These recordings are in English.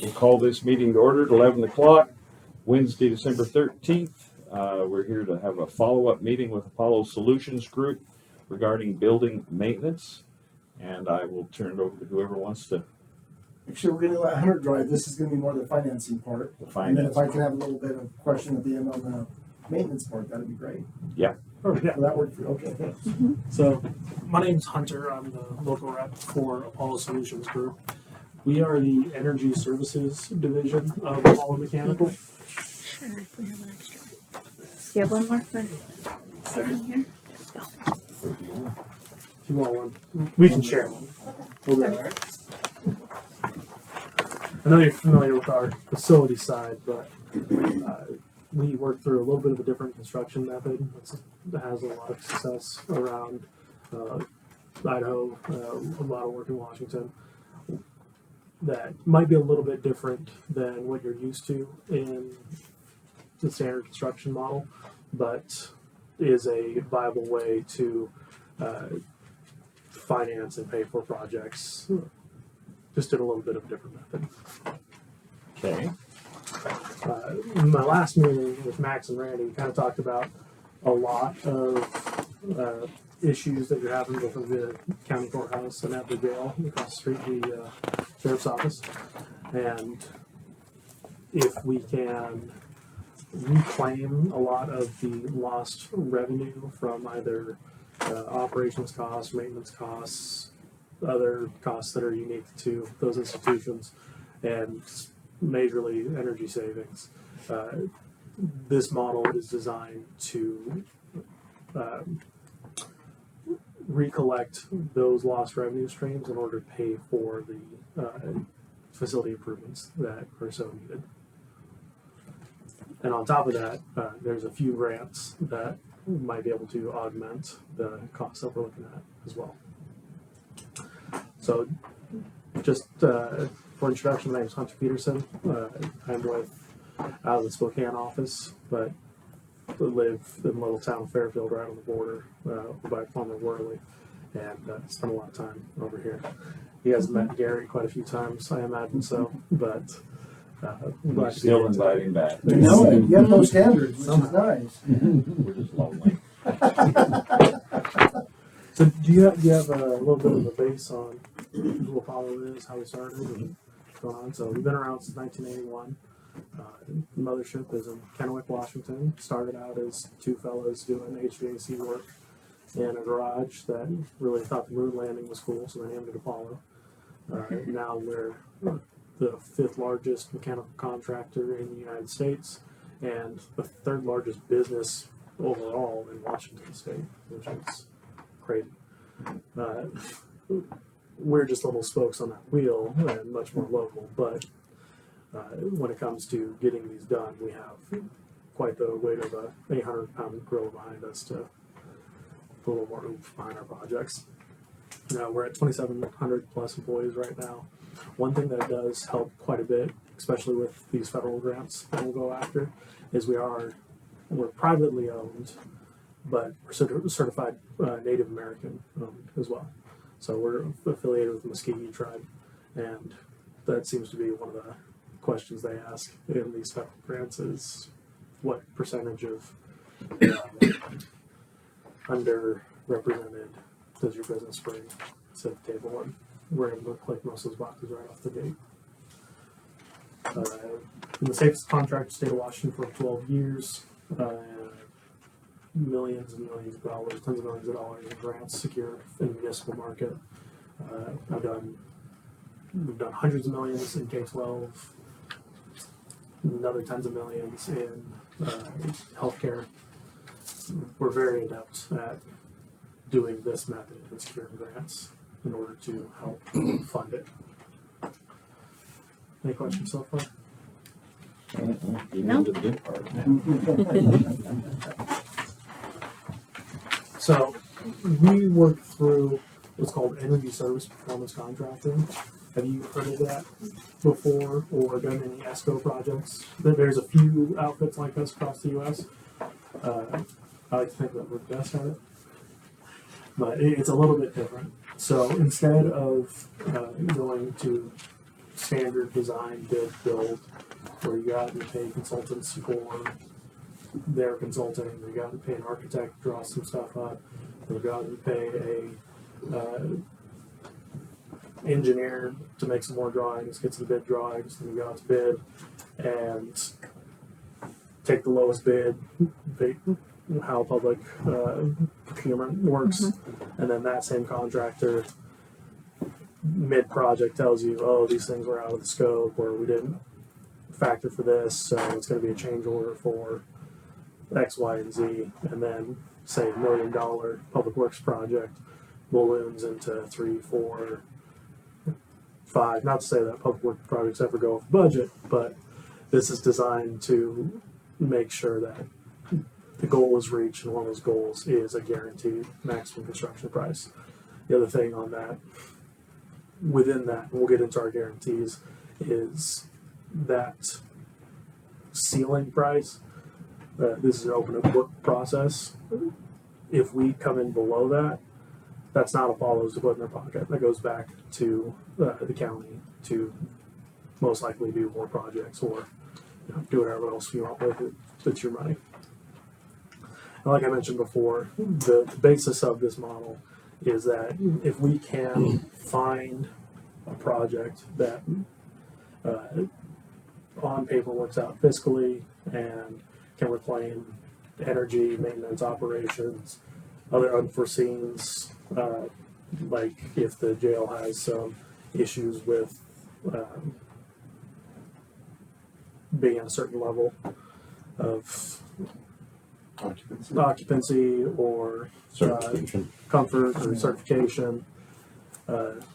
We'll call this meeting to order at 11 o'clock, Wednesday, December 13th. We're here to have a follow-up meeting with Apollo Solutions Group regarding building maintenance. And I will turn it over to whoever wants to. Actually, we're going to let Hunter drive. This is going to be more the financing part. And then if I can have a little bit of question at the end on the maintenance part, that'd be great. Yeah. Yeah. Will that work for you? Okay. Mm-hmm. So, my name's Hunter. I'm the local rep for Apollo Solutions Group. We are the energy services division of Apollo Mechanical. Sure, if we have an extra. Do you have one more for sitting here? If you want one, we can share one. We'll be all right. I know you're familiar with our facility side, but we work through a little bit of a different construction method that has a lot of success around Idaho, a lot of work in Washington. That might be a little bit different than what you're used to in the standard construction model, but is a viable way to finance and pay for projects, just in a little bit of a different method. Okay. In my last meeting with Max and Randy, we kind of talked about a lot of issues that you're having with the county courthouse and at the jail across the street, the sheriff's office. And if we can reclaim a lot of the lost revenue from either operations costs, maintenance costs, other costs that are unique to those institutions, and majorly energy savings. This model is designed to recollect those lost revenue streams in order to pay for the facility improvements that are so needed. And on top of that, there's a few grants that might be able to augment the costs that we're looking at as well. So just for introduction, my name is Hunter Peterson. I'm with out of the Spokane office, but live in the little town of Fairfield right on the border by Palmer Worley, and spend a lot of time over here. You guys met Gary quite a few times, I imagine so, but We're still inviting back. You know it. You have no standards, which is nice. We're just lonely. So do you have a little bit of a base on who Apollo is, how we started, and what's going on? So we've been around since 1981. The mothership is in Kennewick, Washington. Started out as two fellows doing HVAC work in a garage that really thought the moon landing was cool, so they named it Apollo. Now we're the fifth largest mechanical contractor in the United States and the third largest business overall in Washington State, which is crazy. We're just little spokes on that wheel and much more local, but when it comes to getting these done, we have quite the weight of a 800-pound gorilla behind us to put a little more oomph behind our projects. We're at 2,700 plus employees right now. One thing that does help quite a bit, especially with these federal grants that we'll go after, is we're privately owned, but we're certified Native American as well. So we're affiliated with the Muscogee tribe, and that seems to be one of the questions they ask in these federal grants is what percentage of underrepresented does your business bring to the table, and we're able to click most of those boxes right off the gate. In the safest contract in the state of Washington for 12 years, millions and millions of dollars, tens of millions of dollars in grants secured in the municipal market. We've done hundreds of millions in K-12, another tens of millions in healthcare. We're very adept at doing this method and securing grants in order to help fund it. Any questions so far? No. The good part. So we work through what's called energy service performance contracting. Have you heard of that before or done any ESCO projects? There's a few outfits like this across the U.S. I like to think that we're best at it, but it's a little bit different. So instead of going to standard design bid build where you got to pay consultants for their consulting, you got to pay an architect to draw some stuff up, you got to pay a engineer to make some more drawings, get some bid drawings, then you go out to bid and take the lowest bid, how public procurement works, and then that same contractor mid-project tells you, oh, these things were out of the scope, or we didn't factor for this, so it's going to be a change order for X, Y, and Z, and then say $1 million public works project balloons into 3, 4, 5. Not to say that public works projects ever go off budget, but this is designed to make sure that the goal is reached, and one of those goals is a guaranteed maximum construction price. The other thing on that, within that, and we'll get into our guarantees, is that ceiling price. This is an open book process. If we come in below that, that's not Apollo's to put in their pocket. That goes back to the county to most likely do more projects or do whatever else you want with it. It's your money. And like I mentioned before, the basis of this model is that if we can find a project that on paper works out fiscally and can reclaim energy, maintenance, operations, other unforeseens, like if the jail has some issues with being at a certain level of occupancy or comfort or certification,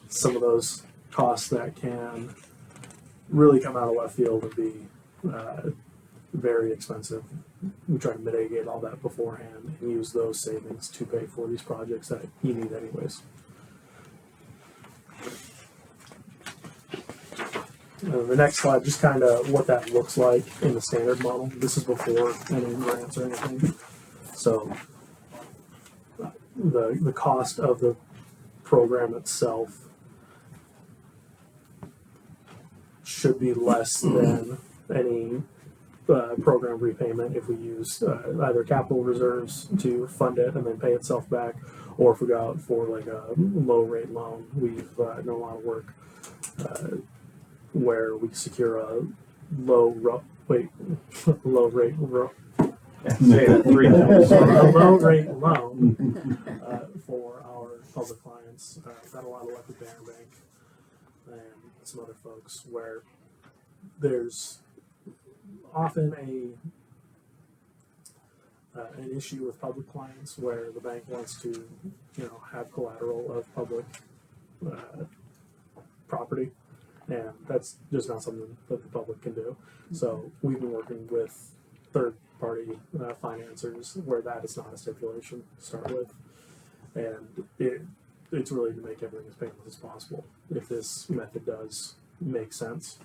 some of those costs that can really come out of left field and be very expensive. We try to mitigate all that beforehand and use those savings to pay for these projects that you need anyways. The next slide, just kind of what that looks like in the standard model. This is before any grants or anything. So the cost of the program itself should be less than any program repayment if we use either capital reserves to fund it and then pay itself back, or if we go out for like a low rate loan. We've done a lot of work where we secure a low rate Say that 3 times. a low rate loan for our public clients. Got a lot of luck with Banner Bank and some other folks where there's often an issue with public clients where the bank wants to, have collateral of public property, and that's just not something that the public can do. So we've been working with third-party financiers where that is not a stipulation to start with, and it's really to make everything as painless as possible if this method does make sense.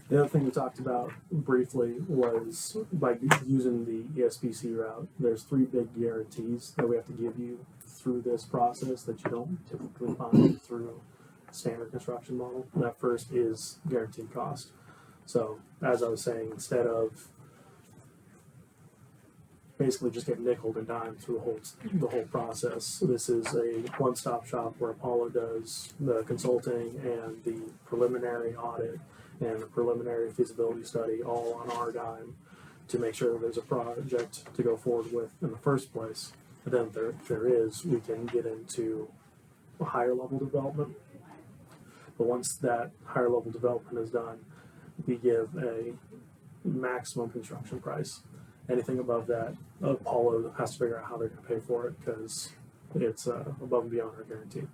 The other thing we talked about briefly was by using the ESPC route, there's 3 big guarantees that we have to give you through this process that you don't typically find through standard construction model. And that first is guaranteed cost. So as I was saying, instead of basically just getting nickeled and dimed through the whole process, this is a one-stop shop where Apollo does the consulting and the preliminary audit and a preliminary feasibility study all on our dime to make sure that there's a project to go forward with in the first place. And then there is, we can get into a higher level development. But once that higher level development is done, we give a maximum construction price. Anything above that, Apollo has to figure out how they're going to pay for it because it's above and beyond our guarantee.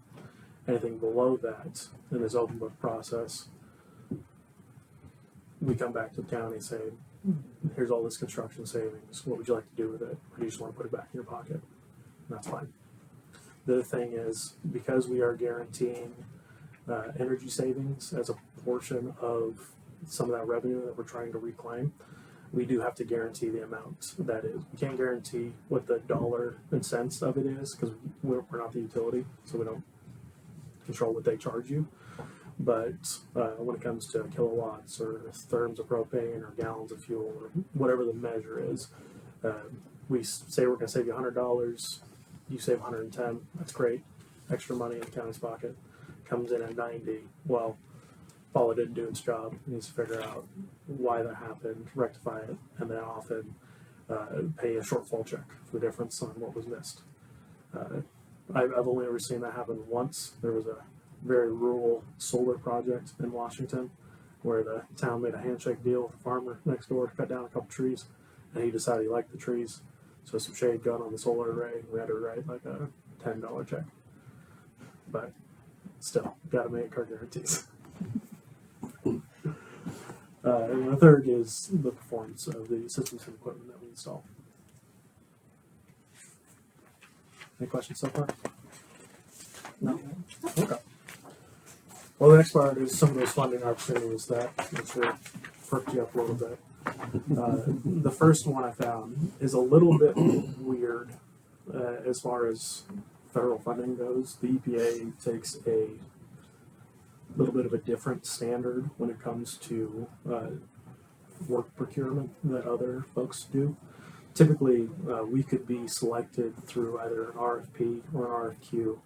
Anything below that in this open book process, we come back to the county and say, here's all this construction savings. What would you like to do with it? Or do you just want to put it back in your pocket? And that's fine. The other thing is, because we are guaranteeing energy savings as a portion of some of that revenue that we're trying to reclaim, we do have to guarantee the amount that is. We can't guarantee what the dollar and cents of it is because we're not the utility, so we don't control what they charge you. But when it comes to kilowatts or therms of propane or gallons of fuel or whatever the measure is, we say we're going to save you $100. You save 110. That's great. Extra money in the county's pocket. Comes in at 90. Well, Paula didn't do its job. It needs to figure out why that happened, rectify it, and then often pay a shortfall check for the difference on what was missed. I've only ever seen that happen once. There was a very rural solar project in Washington where the town made a handshake deal with the farmer next door to cut down a couple trees, and he decided he liked the trees, so some shade got on the solar array. We had to write like a $10 check, but still, gotta make our guarantees. And the third is the performance of the systems and equipment that we install. Any questions so far? No? Okay. Well, the next part is some of those funding opportunities that I'm sure perked you up a little bit. The first one I found is a little bit weird as far as federal funding goes. The EPA takes a little bit of a different standard when it comes to work procurement that other folks do. Typically, we could be selected through either an RFP or an RFQ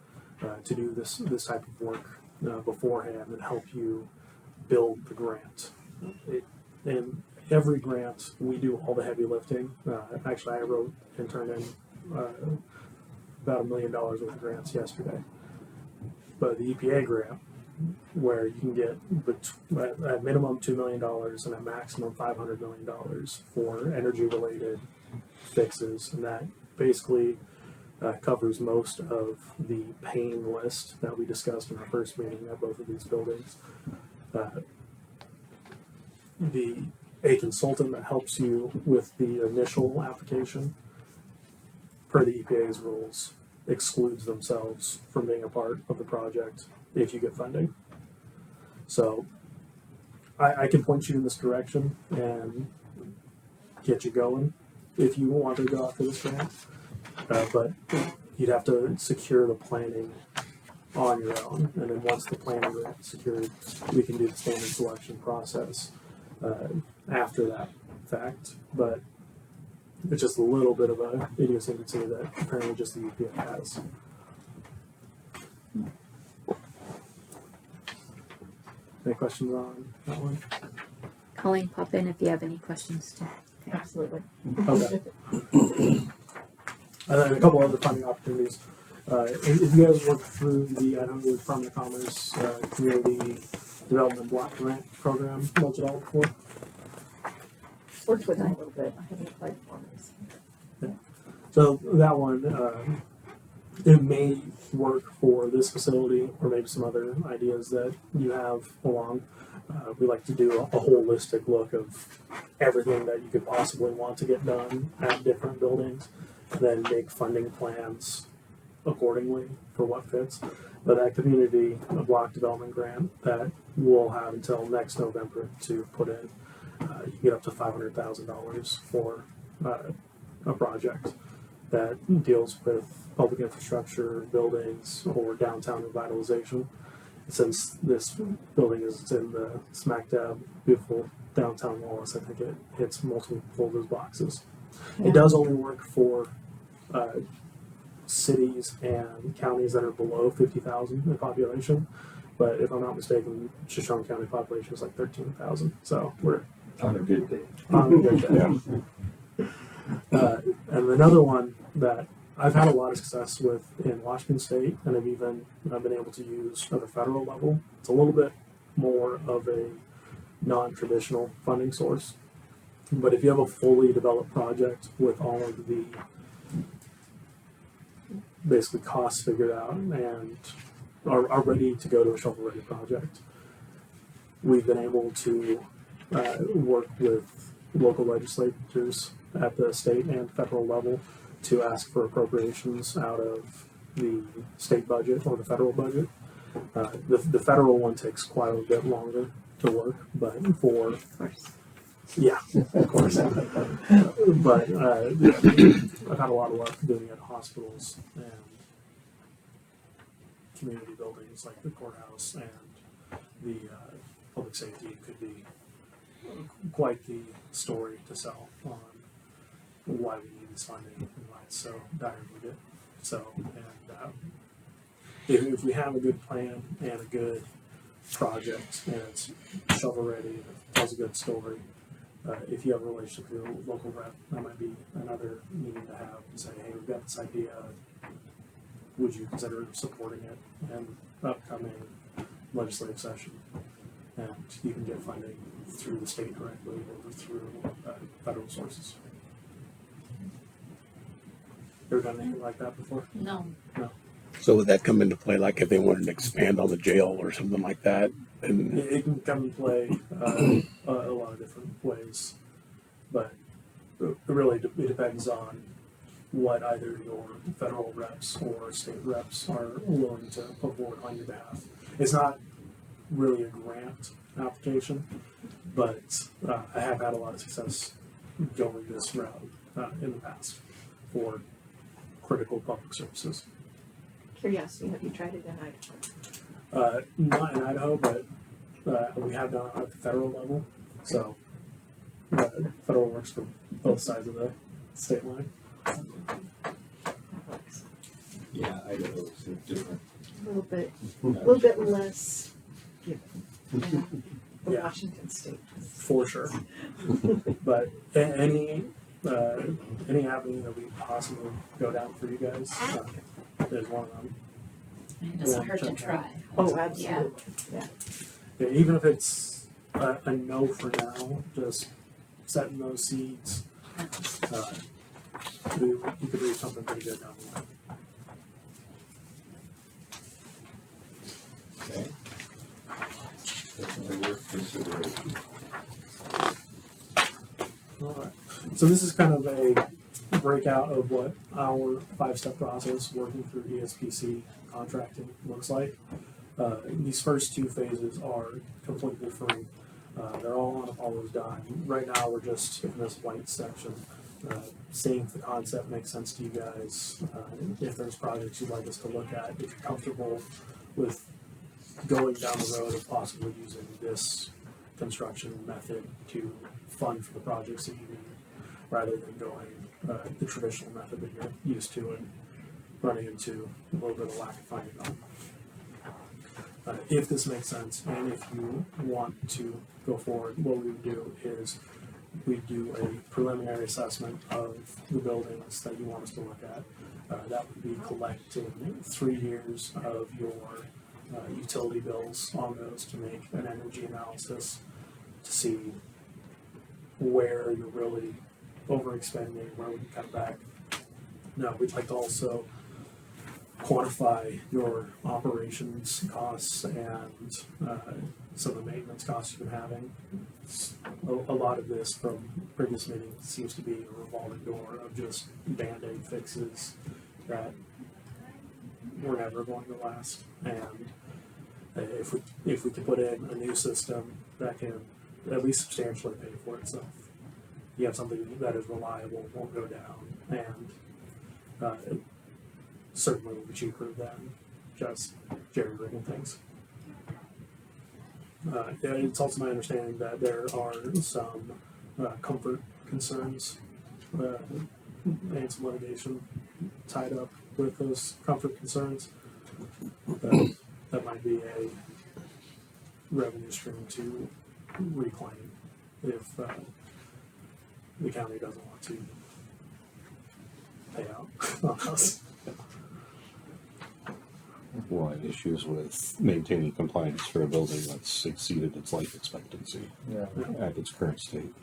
to do this type of work beforehand and help you build the grant. And every grant, we do all the heavy lifting. Actually, I wrote and turned in about $1 million worth of grants yesterday. But the EPA grant, where you can get at minimum $2 million and at maximum $500 million for energy-related fixes, and that basically covers most of the pain list that we discussed in our first meeting at both of these buildings. A consultant that helps you with the initial application, per the EPA's rules, excludes themselves from being a part of the project if you get funding. So I can point you in this direction and get you going if you want to go after this grant. But you'd have to secure the planning on your own. And then once the planning is secured, we can do the standard selection process after that fact. But it's just a little bit of a idiosyncrasy that apparently just the EPA has. Any questions on that one? Colleen, pop in if you have any questions too. Absolutely. Okay. And then a couple other funding opportunities. If you guys work through the Idaho Department of Commerce Community Development Block Grant Program much at all before? Worked with it a little bit. I haven't applied for this. So that one, it may work for this facility or maybe some other ideas that you have along. We like to do a holistic look of everything that you could possibly want to get done at different buildings, and then make funding plans accordingly for what fits. But that community block development grant that we'll have until next November to put in, you get up to $500,000 for a project that deals with public infrastructure, buildings, or downtown revitalization. Since this building is in the smack dab beautiful downtown Wallace, I think it hits multiple of those boxes. Yeah. It does only work for cities and counties that are below 50,000 in population, but if I'm not mistaken, Shoshone County population is like 13,000. So we're On a good day. on a good day. And another one that I've had a lot of success with in Washington State, and I've been able to use at the federal level. It's a little bit more of a non-traditional funding source, but if you have a fully developed project with all of the basically costs figured out and are ready to go to a shovel-ready project, we've been able to work with local legislators at the state and federal level to ask for appropriations out of the state budget or the federal budget. The federal one takes quite a bit longer to work, but for Of course. Yeah, of course. But I've had a lot of luck doing it at hospitals and community buildings like the courthouse and the public safety. It could be quite the story to sell on why we need this funding and why it's so dire needed. So, and if we have a good plan and a good project and it's shovel ready and it tells a good story, if you have a relationship with your local rep, that might be another meeting to have and say, hey, we've got this idea. Would you consider supporting it in upcoming legislative session? And you can get funding through the state directly or through federal sources. Ever done anything like that before? No. So would that come into play, like if they wanted to expand on the jail or something like that? And It can come and play a lot of different ways, but it really it depends on what either your federal reps or state reps are willing to put forward on your behalf. It's not really a grant application, but I have had a lot of success going this route in the past for critical public services. Curiosity, have you tried it in Idaho? Not in Idaho, but we have done it at the federal level. So federal works for both sides of the state line. That works. Yeah, Idaho's different. A little bit less given. The Yeah. Washington State. For sure. But any avenue that we possibly go down for you guys is one of them. It doesn't hurt to Check try. Oh, absolutely. Yeah. Yeah, even if it's a no for now, just setting those seeds, you could do something pretty good down the line. Okay. Definitely worth consideration. Alright, so this is kind of a breakout of what our 5-step process working through ESPC contracting looks like. These first 2 phases are completely free. They're all on Apollo's dime. Right now we're just in this white section, seeing if the concept makes sense to you guys, if there's projects you'd like us to look at, if you're comfortable with going down the road of possibly using this construction method to fund for the projects that you need, rather than going the traditional method that you're used to and running into a little bit of lack of funding on. If this makes sense, and if you want to go forward, what we would do is we do a preliminary assessment of the buildings that you want us to look at. That would be collecting 3 years of your utility bills on those to make an energy analysis to see where you're really overexpending, where we can cut back. Now, we'd like to also quantify your operations costs and some of the maintenance costs you've been having. A lot of this from previous meetings seems to be a revolving door of just band-aid fixes that we're never going to last. And if we can put in a new system that can at least substantially pay for itself, you have something that is reliable, won't go down, and it certainly will be cheaper than just jerry-rigging things. It's also my understanding that there are some comfort concerns and some litigation tied up with those comfort concerns. That might be a revenue stream to reclaim if the county doesn't want to pay out on us. we'll have issues with maintaining compliance for a building that's exceeded its life expectancy Yeah. at its current state.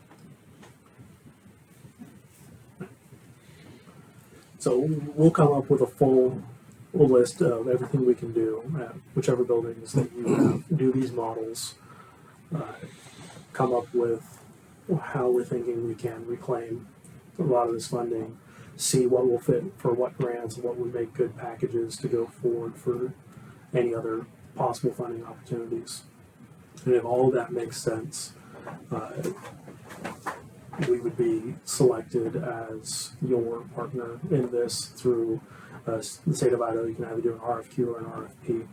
So we'll come up with a full list of everything we can do at whichever buildings that you have. Do these models, come up with how we're thinking we can reclaim a lot of this funding, see what will fit for what grants, what would make good packages to go forward for any other possible funding opportunities. And if all of that makes sense, we would be selected as your partner in this through the state of Idaho. You can either do an RFQ or an RFP,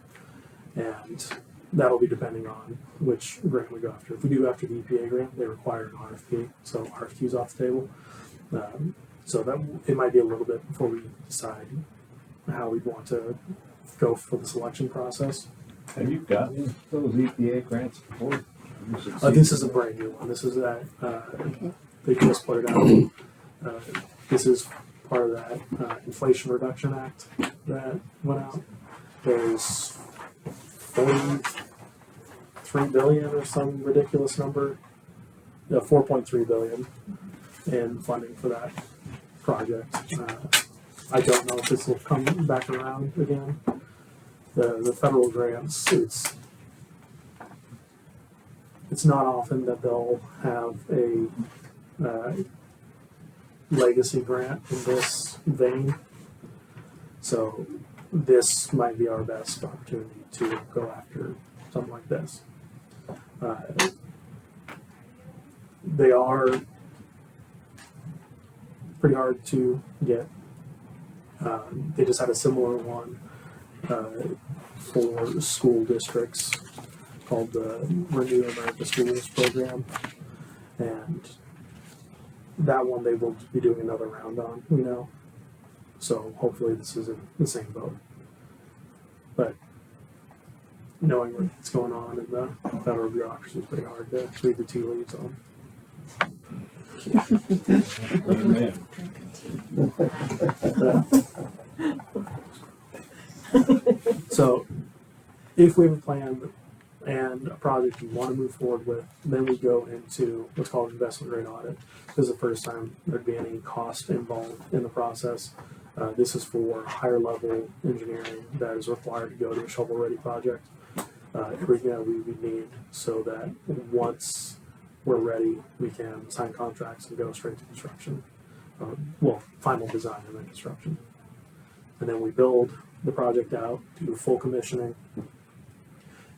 and that'll be depending on which grant we go after. If we do after the EPA grant, they require an RFP, so RFQ's off the table. So that it might be a little bit before we decide how we want to go for the selection process. Have you gotten those EPA grants before? This is a brand new one. This is that they just put it out. This is part of that Inflation Reduction Act that went out. There's 43 billion or some ridiculous number, 4.3 billion in funding for that project. I don't know if this will come back around again. The federal grants, it's not often that they'll have a legacy grant in this vein. So this might be our best opportunity to go after something like this. They are pretty hard to get. They just had a similar one for school districts called the Renew America Schools program, and that one they will be doing another round on, you know. So hopefully this isn't the same boat. But knowing what's going on in the federal bureaucracy is pretty hard to read the tea leaves on. Amen. So if we have a plan and a project you want to move forward with, then we go into what's called an investment grade audit. This is the first time there'd be any cost involved in the process. This is for higher level engineering that is required to go to a shovel ready project. Everything that we would need so that once we're ready, we can sign contracts and go straight to construction. Final design and then construction. And then we build the project out, do full commissioning,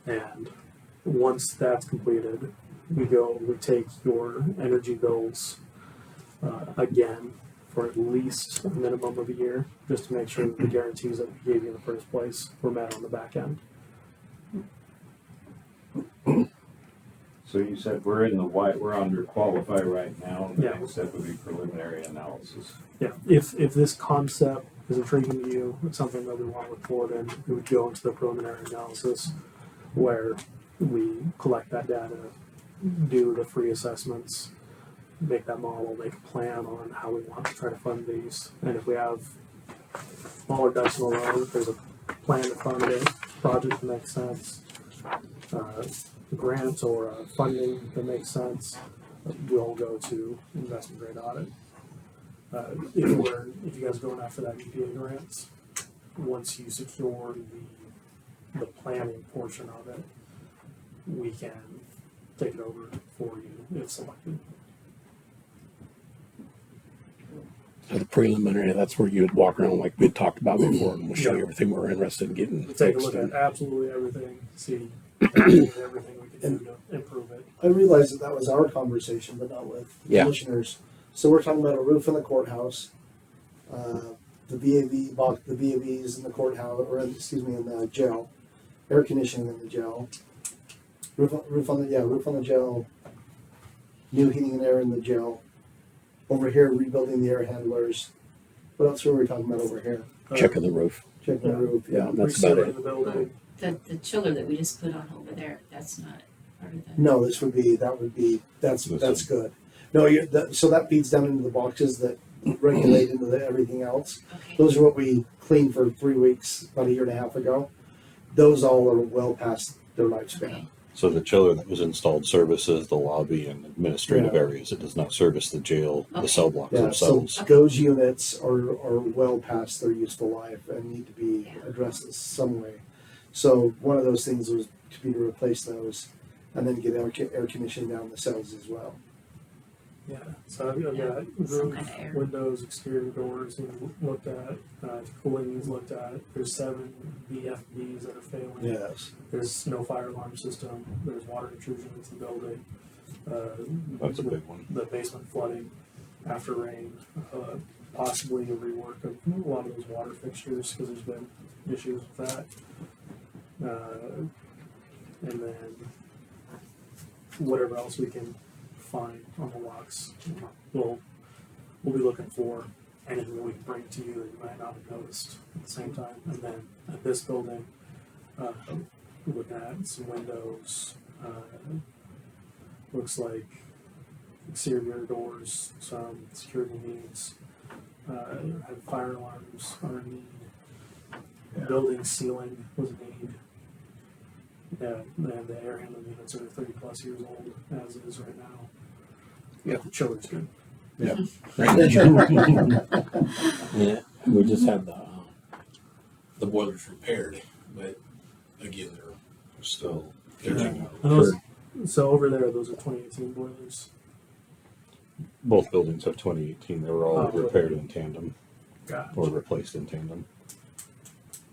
and once that's completed, we take your energy bills again for at least a minimum of a year, just to make sure that the guarantees that we gave you in the first place were met on the back end. So you said we're in the white, we're under qualify right now, and the Yeah. next step would be preliminary analysis. Yeah, if this concept is intriguing to you, it's something that we want to look forward in, we would go into the preliminary analysis where we collect that data, do the free assessments, make that model, make a plan on how we want to try to fund these. And if we have smaller ducks in a row, if there's a plan to fund a project that makes sense, grant or funding that makes sense, we'll go to investment grade audit. If you guys are going after that EPA grants, once you secure the planning portion of it, we can take it over for you if selected. So the preliminary, that's where you would walk around like we talked about before, and we'll show you everything we're interested in getting Take a fixed. look at And absolutely everything, see everything we can do to improve it. I realized that was our conversation, but not with the Yeah. commissioners. So we're talking about a roof in the courthouse, the VAVs in the courthouse, or in the jail, air conditioning in the jail, roof on the jail, new heating and air in the jail. Over here, rebuilding the air handlers. What else were we talking about over here? checking the roof. Checking the roof. Yeah, that's about Resealing it. the building. The chiller that we just put on over there, that's not part of that. No, that's good. No, so that feeds down into the boxes that regulate into everything else. Okay. Those are what we cleaned for 3 weeks, about a year and a half ago. Those all are well past their lifespan. Okay. So the chiller that was installed services the lobby and administrative Yeah. areas. It does not service the jail, Okay. the cell blocks Yeah, so themselves. those units are well past their useful life and need to be Yeah. addressed in some way. So one of those things was to replace those and then get air conditioning down the cells as well. Yeah, so I've got Some roof, kind of air. windows, exterior doors looked at, cooling is looked at. There's 7 VFDs that are failing. Yes. There's no fire alarm system. There's water intrusion into the building. That's a big one. The basement flooding after rain, possibly a rework of a lot of those water fixtures because there's been issues with that. And then whatever else we can find on the locks, we'll be looking for anything that we can bring to you that you might not have noticed at the same time. And then at this building, looking at some windows, looks like exterior doors, some security needs, had fire alarms are a need. Building ceiling was a need. And the air handling units are 30+ years old as it is right now. Yeah. The chiller's good. Yeah. Yeah. We just had the boilers repaired, but again, they're still edging out. And those, so over there, those are 2018 boilers. Both buildings have 2018. They were all Oh, really? repaired in tandem Got or replaced in tandem.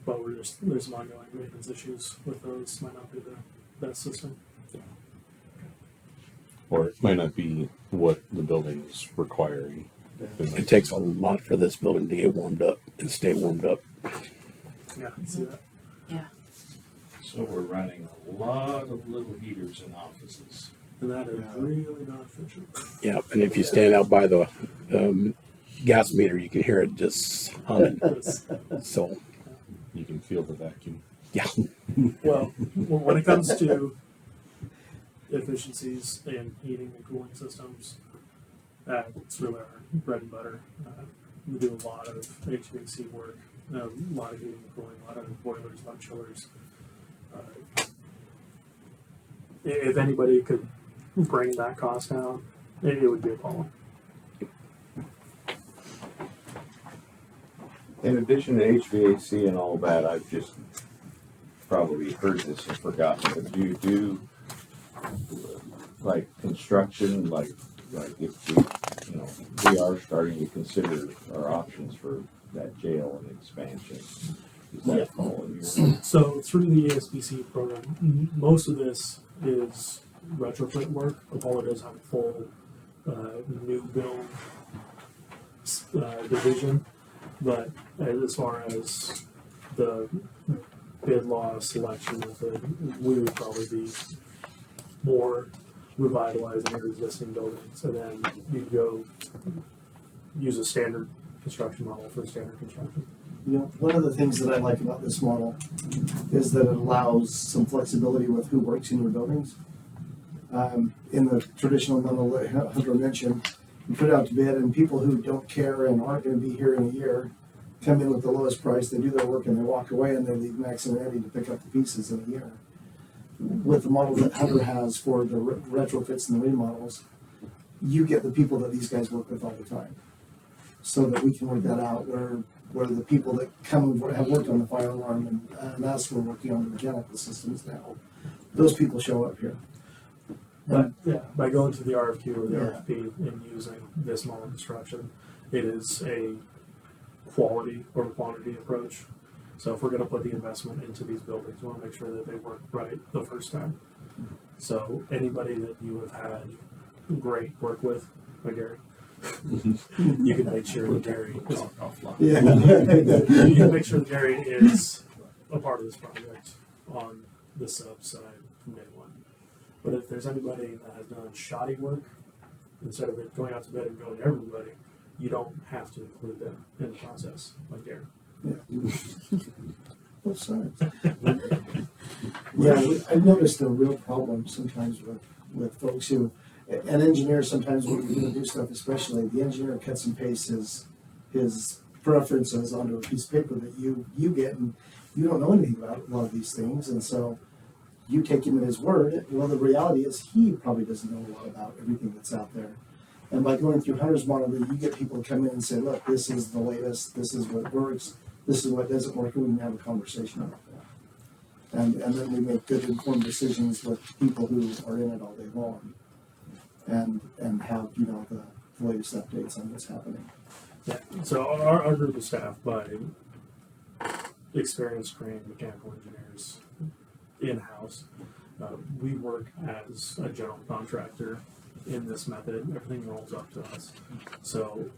But there's some ongoing maintenance issues with those. Might not be the best system. Or it might not be what the building is requiring. It takes a lot for this building to get warmed up and stay warmed up. Yeah, I can see that. So we're running a lot of little heaters in offices. And that is really not efficient. Yeah, and if you stand out by the gas meter, you can hear it just humming. So, You can feel the vacuum. yeah. Well, when it comes to efficiencies in heating and cooling systems, it's really our bread and butter. We do a lot of HVAC work, a lot of heating and cooling, a lot of boilers, a lot of chillers. If anybody could bring that cost down, it would be Apollo. In addition to HVAC and all that, I've just probably heard this and forgotten, but do you do like construction, like if we are starting to consider our options for that jail and expansion? Is that all in your? So through the ESBC program, most of this is retrofit work. Apollo does have a full new build division, but as far as the bid law selection method, we would probably be more revitalizing your existing buildings, and then you'd go use a standard construction model for standard construction. You know, one of the things that I like about this model is that it allows some flexibility with who works in your buildings. In the traditional model that Hunter mentioned, you put it out to bid, and people who don't care and aren't going to be here in a year come in with the lowest price, they do their work, and they walk away, and they leave Max and Eddie to pick up the pieces in a year. With the model that Hunter has for the retrofits and the remodels, you get the people that these guys work with all the time, so that we can work that out where the people that come and have worked on the fire alarm and us were working on the mechanical systems now, those people show up here. But yeah, by going to the RFQ or the Yeah. RFP and using this model of construction, it is a quality or quantity approach. So if we're going to put the investment into these buildings, we want to make sure that they work right the first time. So anybody that you have had great work with, like Gary, you can make sure that Gary is, Yeah. you can make sure that Gary is a part of this project on the sub side from day one. But if there's anybody that has done shoddy work, instead of it going out to bid and going to everybody, you don't have to include them in the process, like Gary. Both sides. Yeah, I've noticed a real problem sometimes with folks who, and engineers sometimes when we do stuff, especially the engineer cuts and pastes his preferences onto a piece of paper that you get, and you don't know anything about a lot of these things, and so you take him at his word. Well, the reality is he probably doesn't know a lot about everything that's out there. And by going through Hunter's model, you get people to come in and say, look, this is the latest, this is what works, this is what doesn't work, and we can have a conversation about that. And then we make good informed decisions with people who are in it all day long and have, the latest updates on what's happening. Yeah. So our group of staff, by experienced, trained mechanical engineers in-house, We work as a general contractor in this method. Everything rolls up to us. So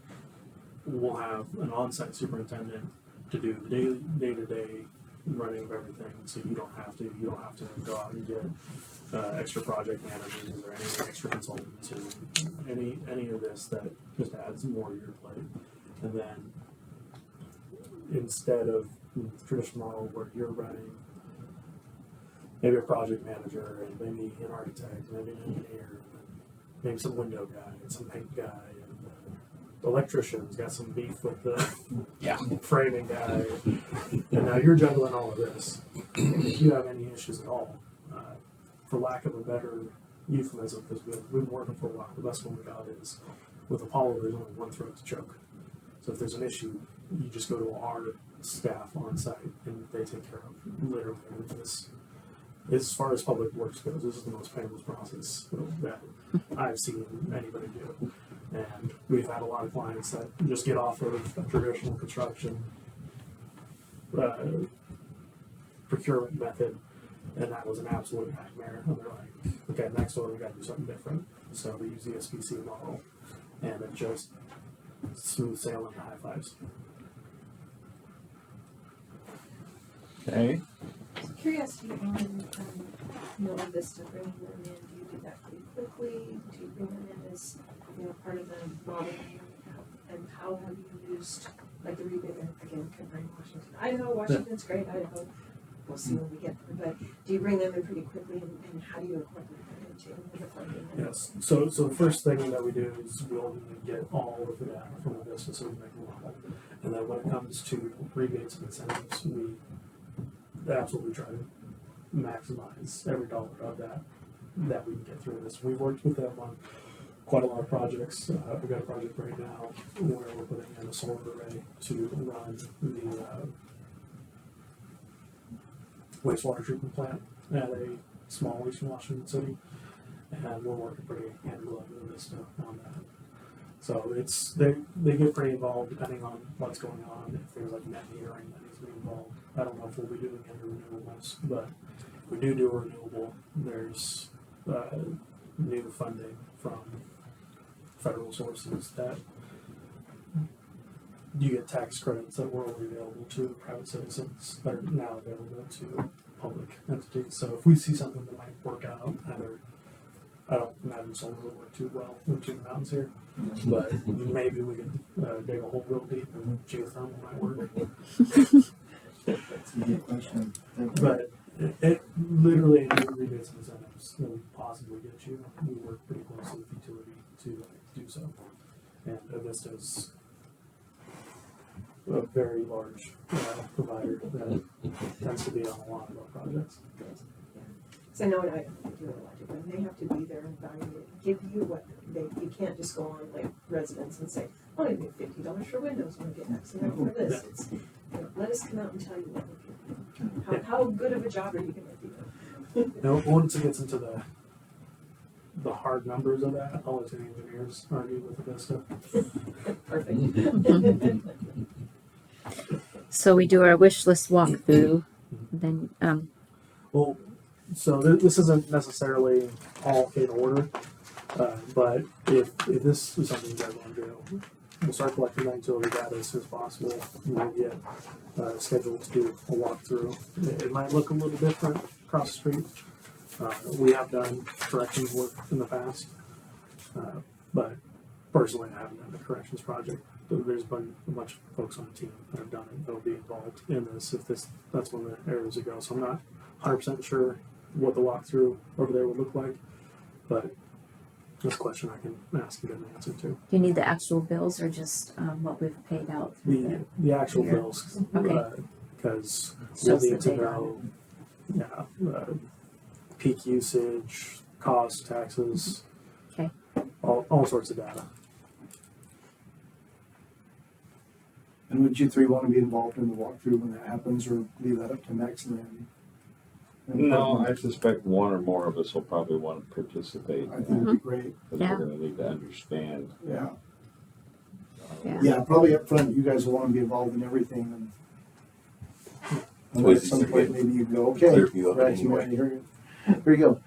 we'll have an on-site superintendent to do the day-to-day running of everything. So you don't have to go out and get extra project managers or any extra consultants or any of this that just adds more to your plate. And then instead of the traditional model where you're running maybe a project manager and maybe an architect, maybe an engineer, and maybe some window guy and some paint guy, and the electrician's got some beef with the framing guy, and now you're juggling all of this. If you have any issues at all, for lack of a better euphemism, because we've been working for a while, the best one we got is with Apollo, there's only one throat to choke. So if there's an issue, you just go to our staff on site and they take care of literally this. As far as public works goes, this is the most painless process that I've seen anybody do. And we've had a lot of clients that just get off of a traditional construction procurement method, and that was an absolute nightmare. And they're like, okay, next order, we got to do something different. So we use the SPC model, and it just smooth sailing to high fives. Okay. Curiosity on, Vista, bringing them in, do you do that pretty quickly? Do you bring them in as, part of the modeling? And how have you used, like the rebate, again, comparing Washington, Idaho, Washington's great, Idaho, we'll see when we get there, but do you bring them in pretty quickly, and how do you incorporate that into the funding? Yes. So the first thing that we do is we'll get all of the data from the business so we make a model. And then when it comes to rebates and incentives, we absolutely try to maximize every dollar of that we can get through this. We've worked with them on quite a lot of projects. We've got a project right now where we're putting in a solar array to run the wastewater treatment plant at a small Eastern Washington city, and we're working pretty hand in glove with Vista on that. So they get pretty involved depending on what's going on. If there's like net metering that needs to be involved, I don't know if we'll be doing any renewables, but if we do a renewable, there's new funding from federal sources that you get tax credits that were only available to private citizens that are now available to public entities. So if we see something that might work out, I don't imagine solar will work too well into the mountains here, but maybe we can dig a hole real deep and geothermal might work. That's a good question. But it literally any rebates and incentives that we possibly get you, we work pretty closely with utility to do so. And Vista's a very large provider that tends to be on a lot of our projects. So I know I do a lot of them. They have to be there and evaluate, give you what you can't just go on like residents and say, oh, I get $50 for windows, I'm gonna get X amount for this. It's, let us come out and tell you what we can do. How good of a job are you gonna do? Now, once it gets into the hard numbers of that, I'll let the engineers argue with the Vista. Perfect. So we do our wish list walkthrough, then, Well, so this isn't necessarily all in order, but if this is something you guys want to do, we'll start collecting that utility data as soon as possible. We'll get scheduled to do a walkthrough. It might look a little different across the street. We have done corrections work in the past, but personally I haven't done a corrections project. There's been a bunch of folks on the team that have done it that'll be involved in this if that's one of the areas to go. So I'm not 100% sure what the walkthrough over there would look like, but that's a question I can ask and get an answer to. do you need the actual bills or just what we've paid out through The actual Yeah. bills, Okay. because Shows we'll the need to data. know, peak usage, cost, taxes, Okay. all sorts of data. And would you three want to be involved in the walkthrough when that happens, or leave that up to Max and Randy? No, I suspect one or more of us will probably want to participate, I think it'd be great. because Yeah. we're gonna need to understand. Yeah. Yeah. Yeah, probably up front, you guys will want to be involved in everything, and then at some point, maybe you go, okay, Clear view of it Rex, you anyway. want to hear it? There you go.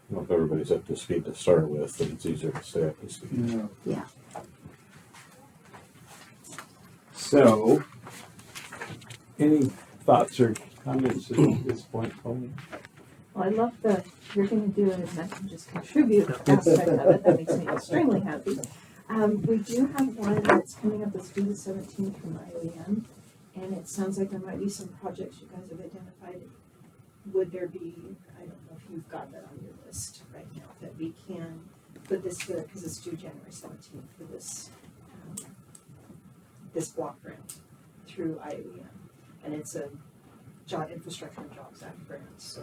Well, if everybody's up to speed to start with, then it's easier to stay up to speed. Yeah. So, any thoughts or comments at this point, Tony? Well, I love the, you're gonna do it and I can just contribute aspect of it, that makes me extremely happy. We do have one that's coming up that's due the 17th from IOEM, and it sounds like there might be some projects you guys have identified. Would there be, I don't know if you've got that on your list right now, that we can put this together, because it's due January 17th for this, this block grant through IOEM. And it's a job, Infrastructure and Jobs Act grant, so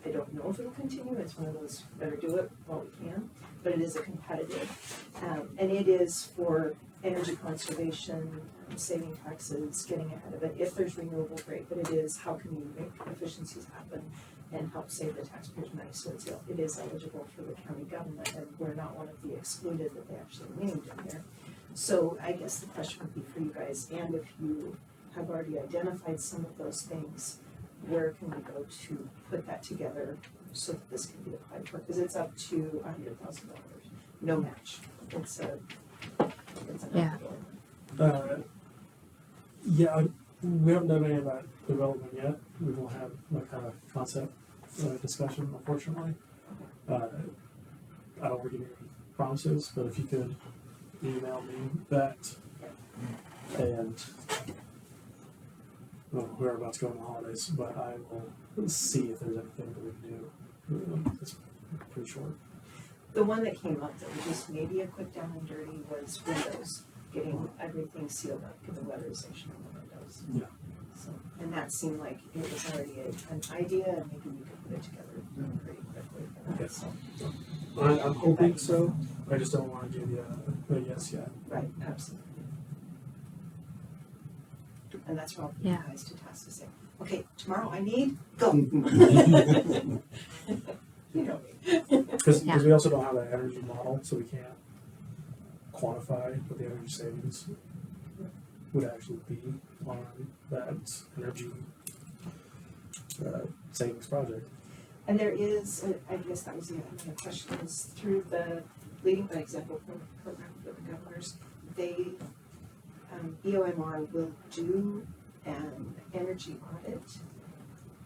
I don't know if it'll continue, it's one of those, better do it while we can, but it is a competitive, and it is for energy conservation, saving taxes, getting ahead of it, if there's renewable, great, but it is, how can you make efficiencies happen and help save the taxpayers money, so it is eligible for the county government, and we're not one of the excluded that they actually named in there. So I guess the question would be for you guys, and if you have already identified some of those things, where can we go to put that together so that this can be applied for? Because it's up to $100,000, no match. It's an Yeah. Yeah, we haven't done any of that development yet. We will have that kind of concept discussion, unfortunately. I don't want to give you any promises, but if you could email me that, and well, we're about to go on the holidays, but I will see if there's anything that we can do. It's pretty short. The one that came up that was just maybe a quick down and dirty was windows, getting everything sealed up for the weatherization of the windows. Yeah. So, and that seemed like it was already an idea, and maybe we could put it together pretty quickly for that, Okay. so, I'm hoping so. I just don't want to give you a yes yet. right, absolutely. And that's where I'll put Yeah. you guys to task to say, okay, tomorrow I need, go. You know me. Because Yeah. we also don't have an energy model, so we can't quantify what the energy savings would actually be on that energy savings project. And there is, I guess that was the other question, is through the Leading by Example program for the governors, they, EOMR will do an energy audit.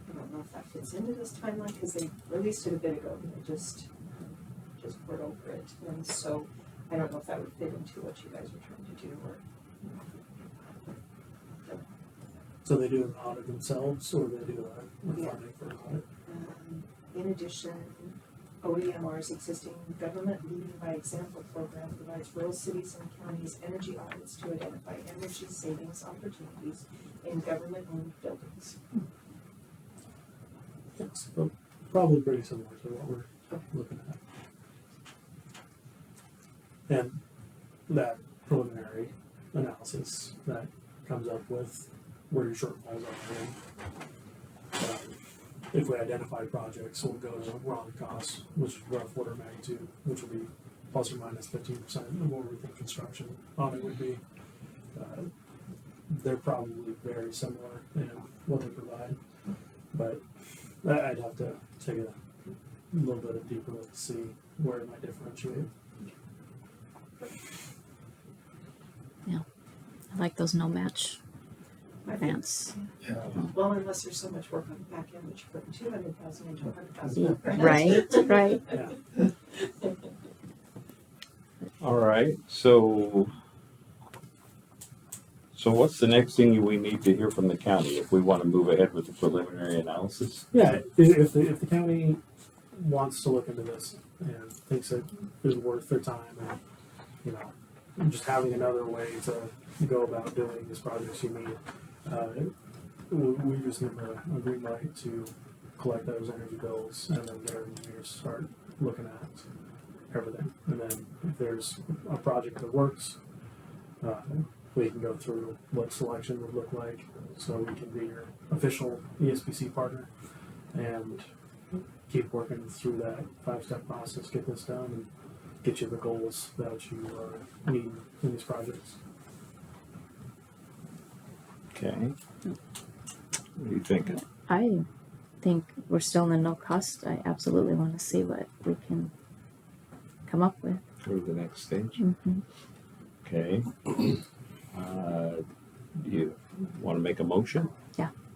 I don't know if that fits into this timeline, because they released it a bit ago, and they just poured over it. And so I don't know if that would fit into what you guys are trying to do, or. So they do an audit themselves, or they do a Yeah. funding for an audit? In addition, OEMR's existing Government Leading by Example program provides rural cities and counties energy audits to identify energy savings opportunities in government-owned buildings. Yes, but probably pretty similar to what we're looking at. And that preliminary analysis that comes up with where your shortfalls are, and if we identify projects, we'll go to raw costs, which is rough order of magnitude, which will be plus or minus 15% of what we think construction audit would be. They're probably very similar in what they provide, but I'd have to take a little bit of deeper look to see where it might differentiate. I like those no match I think- grants. Well, unless there's so much work on the back end that you're putting 200,000 into 100,000. Right. Yeah. All right, so what's the next thing we need to hear from the county if we want to move ahead with the preliminary analysis? Yeah, if the county wants to look into this and thinks it is worth their time, and you know, just having another way to go about doing these projects, you need we just need a green light to collect those energy bills, and then get our engineers start looking at everything. And then if there's a project that works, we can go through what selection would look like, so we can be your official ESPC partner and keep working through that 5-step process, get this done, and get you the goals that you are needing in these projects. Okay. What are you thinking? I think we're still in the no cost. I absolutely want to see what we can come up with. Go to the next stage. Mm-hmm. Okay. Do you want to make a motion?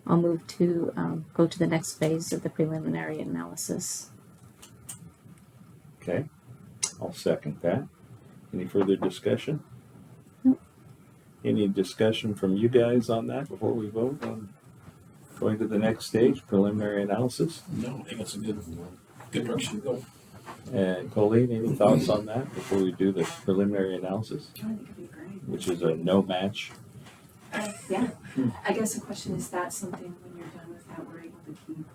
I'll move to go to the next phase of the preliminary analysis. Okay. I'll second that. Any further discussion? Nope. Any discussion from you guys on that before we vote on going to the next stage, preliminary analysis? No, I think it's a good direction to go. And Colleen, any thoughts on that before we do the preliminary analysis, I think it'd be great. which is a no match? Yeah, I guess the question is that something when you're done with that, we're able to keep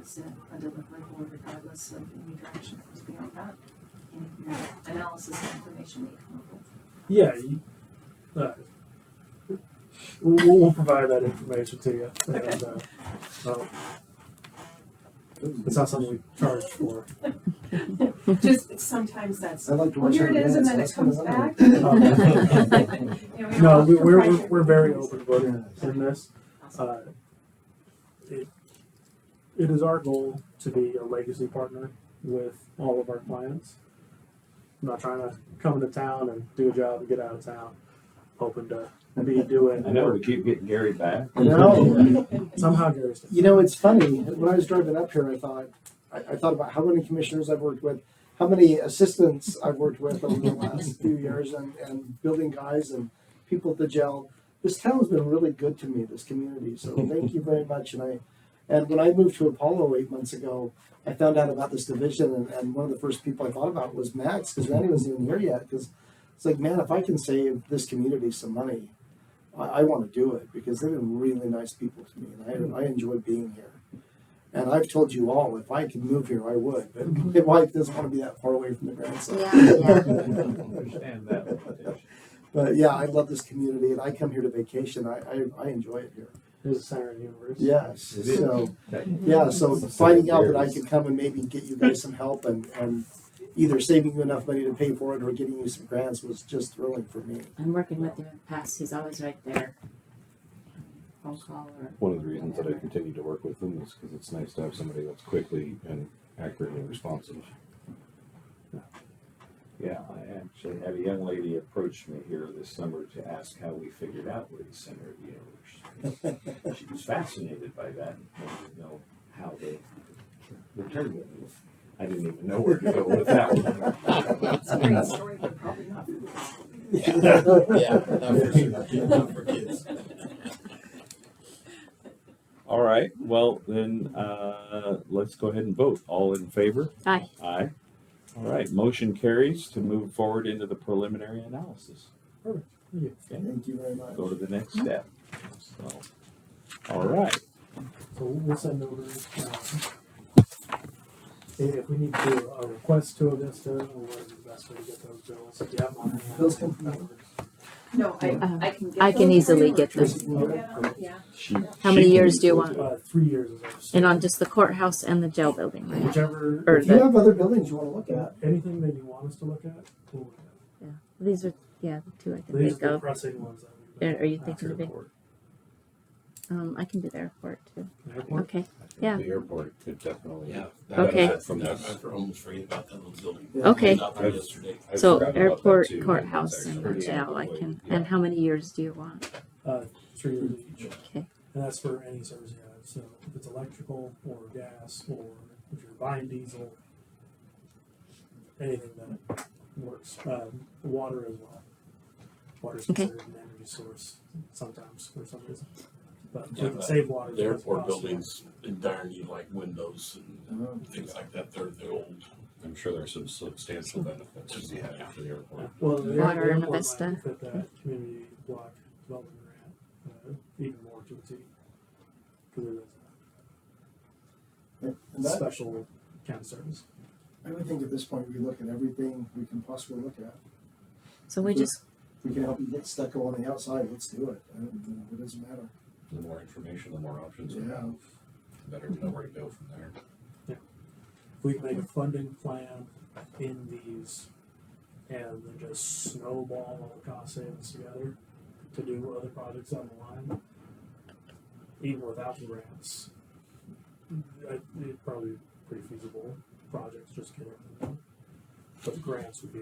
as a deliverable regardless of any direction that goes beyond that? In your analysis and information that you come up with. Yeah, we'll provide that information to you. And, it's not something we charge for. Just sometimes that's, I like to well, watch here it our is, and dance, then it that's comes kinda back. Um, You know, we No, all we're provide we're very information. open book in this. It is our goal to be a legacy partner with all of our clients. I'm not trying to come into town and do a job and get out of town. Hoping to be doing. I know we keep getting Gary back. No. Somehow Gary's. You know, it's funny. When I was driving up here, I thought about how many commissioners I've worked with, how many assistants I've worked with over the last few years, and building guys and people at the jail. This town's been really good to me, this community. So thank you very much. And when I moved to Apollo 8 months ago, I found out about this division, and one of the first people I thought about was Max, because Randy wasn't even here yet. Because it's like, man, if I can save this community some money, I want to do it, because they've been really nice people to me, and I enjoy being here. And I've told you all, if I could move here, I would. But my wife doesn't want to be that far away from the grandson. Understand that. But yeah, I love this community, and I come here to vacation. I enjoy it here. It is the center of the universe. Yes. It is. So yeah, so finding out that I could come and maybe get you guys some help and either saving you enough money to pay for it or getting you some grants was just thrilling for me. I'm working with him in the past. He's always right there. Phone call or. One of the reasons that I continue to work with them is because it's nice to have somebody that's quickly and accurately responsive. Yeah, I actually had a young lady approach me here this summer to ask how we figured out we're the center of the universe. She was fascinated by that and wanted to know how they returned it. I didn't even know where to go with that one. It's a great story, but probably not. Yeah, not for sure. Not for kids. All right, well, then, let's go ahead and vote. All in favor? Aye. Aye. All right, motion carries to move forward into the preliminary analysis. Perfect. Thank you. Okay, Thank you very much. go to the next step. So, all right, So we'll send over, if we need to do a request to Avista, or what is the best way to get those bills? If you have them on hand. Bills come from you. No, I can get I can those easily for you, get or them. Tracy can get them, yeah. How many years do you want? 3 years is ours. And on just the courthouse and the jail building, right? Whichever, Or If you the, have other buildings you want to look at, anything that you want us to look at, we'll look at. these are, the two I can These think are the of. pressing ones that we. Are you thinking of it? Airport. I can do the airport too. Airport? Okay, I think Yeah. The airport could definitely. Yeah. Okay. benefit from I this. almost forget about that little building. Yeah. Okay. I was out there yesterday. I So forgot about that airport, too, and courthouse, it's and actually the jail, I pretty can, adequate, and how many years do you want? 3 years each. Okay. And that's for any service you have. So if it's electrical or gas, or if you're buying diesel, anything that works. Water as well. Water is Okay. considered an energy source sometimes for some reason. But Yeah, we can save water. The airport because it costs buildings in dire need, like windows and things like that. They're old. I'm sure there's some substantial benefits to be had for the airport. more. Well, the Water airport and might Vista. fit that community block development grant even more to a T. Because it and is a that, special kind of service. I would think at this point we look at everything we can possibly look at. So we just, If we can help you get stucco on the outside, let's do it. It doesn't matter. The more information, the more options we Yeah. have, the better we know where to go from there. If we can make a funding plan in these and then just snowball all the cost savings together to do other projects on the line, even without the grants, It's probably pretty feasible projects, just getting them done. But the grants would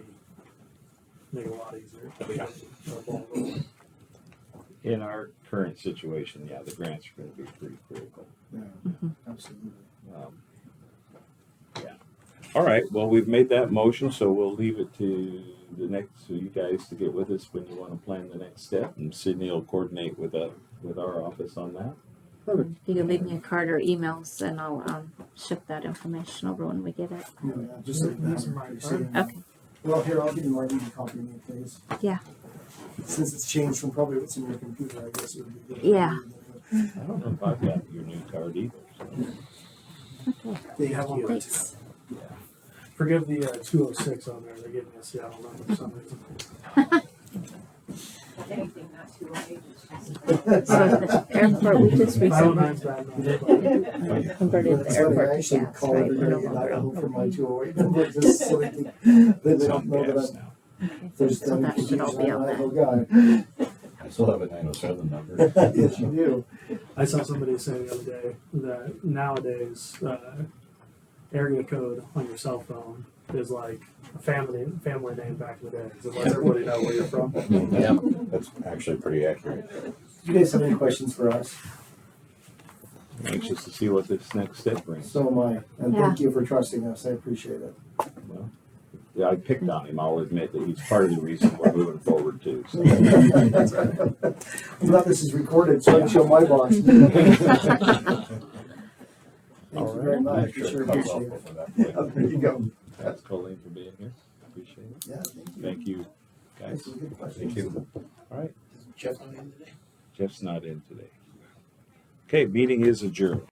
make it a lot easier. Yeah. More ball rolling. In our current situation, yeah, the grants are gonna be pretty critical. Yeah, absolutely. Yeah. All right, well, we've made that motion, so we'll leave it to the next, so you guys to get with us when you wanna plan the next step, and Sydney will coordinate with our office on that. If you could leave me a card or emails, and I'll ship that information over when we get it. Yeah, just so you These can are my have it. cards. Okay. Well, here, I'll give you Marty to copy me, please. Yeah. Since it's changed from probably what's in your computer, I guess it would be good. Yeah. I don't know if I've got your new card either, so. They have one. Thanks. Forgive the 206 on there. They gave me a Seattle number for some reason. Anything not too late. So at the airport, we just recently 509's bad number. converted the That's funny, airport I to actually gas, call right? We're no everybody and I longer go on for my propane. 208 number just so they It's don't on know gas that now. there's So that should all be on reliable there. guy. I still have a 907 number. Yes, you do. I saw somebody say the other day that nowadays area code on your cell phone is like a family name back in the day. It lets everybody know where you're from. Yeah, that's actually pretty accurate. Do you guys have any questions for us? Anxious to see what this next step brings. So am I. And Yeah. thank you for trusting us. I appreciate it. Well, yeah, I picked on him, I'll admit that he's part of the reason we're moving forward too, so. That's right. I'm glad this is recorded, so I can show my boss. Thank you very much. Make We sure it comes up appreciate it. before that Yeah, point. there you go. Thanks, Colleen, for being here, appreciate it. Yeah, thank you. Thank you, guys. Thanks for the good questions. Thank you. All right, Jeff on in today? Jeff's not in today. Okay, meeting is adjourned.